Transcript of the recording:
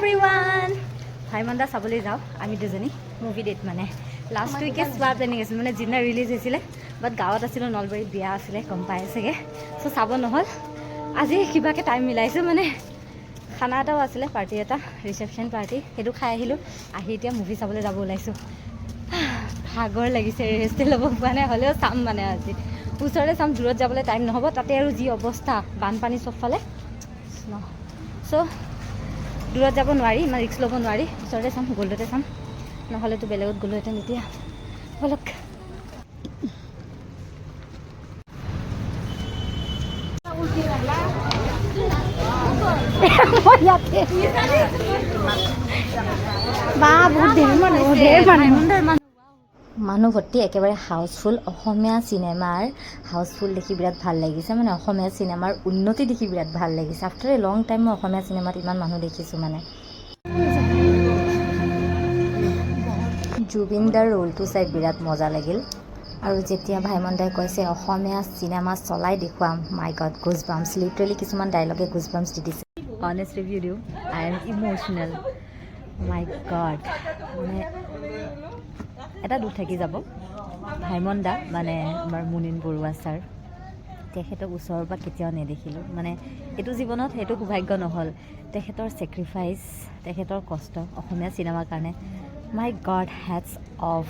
everyone ভাইমন্দা চাবলৈ যাওঁ আমি দুজনী মুভি ডেট মানে লাষ্ট উইকে চোৱা প্লেনিং আছিল মানে যিদিনা ৰিলিজ হৈছিলে বাট গাঁৱত আছিলোঁ নলবাৰীত বিয়া আছিলে গম পাই চাগে চ' চাব নহ'ল আজি কিবাকৈ টাইম মিলাইছোঁ মানে খানা এটাও আছিলে পাৰ্টি এটা ৰিচেপশ্যন পাৰ্টি সেইটো খাই আহিলোঁ আহি এতিয়া মুভি চাবলৈ যাব ওলাইছোঁ ভাগৰ লাগিছে ৰেষ্টে ল'ব পোৱা নাই হ'লেও চাম মানে আজি ওচৰতে চাম দূৰত যাবলৈ টাইম নহ'ব তাতে আৰু যি অৱস্থা বানপানী চবফালে চ' দূৰত যাব নোৱাৰি ইমান ৰিক্স ল'ব নোৱাৰি ওচৰতে চাম গ'ল্ডতে চাম নহ'লেতো বেলেগত গ'লোহেঁতেন এতিয়া ব'লক মানুহ ভৰ্তি একেবাৰে হাউচফুল অসমীয়া চিনেমাৰ হাউচফুল দেখি বিৰাট ভাল লাগিছে মানে অসমীয়া চিনেমাৰ উন্নতি দেখি বিৰাট ভাল লাগিছে আফটাৰ এ লং টাইম মই অসমীয়া চিনেমাত ইমান মানুহ দেখিছোঁ মানে জুবিন দাৰ ৰোলটো চাই বিৰাট মজা লাগিল আৰু যেতিয়া ভাইমন্দাই কৈছে অসমীয়া চিনেমা চলাই দেখুৱাম মাই গড গুজ বাম্পছ লিটাৰেলি কিছুমান ডাইলগে গুজ বাম্পছ দি দিছে অনেষ্ট ৰিভিউ দিওঁ I am emotional my god মানে এটা দুখ থাকি যাব ভাইমন্দা মানে আমাৰ মুনীন বৰুৱা ছাৰ তেখেতক ওচৰৰ পৰা কেতিয়াও নেদেখিলোঁ মানে এইটো জীৱনত সেইটো সৌভাগ্য নহ'ল তেখেতৰ ছেক্ৰিফাইচ তেখেতৰ কষ্ট অসমীয়া চিনেমাৰ কাৰণে মাই গড হেডছ অফ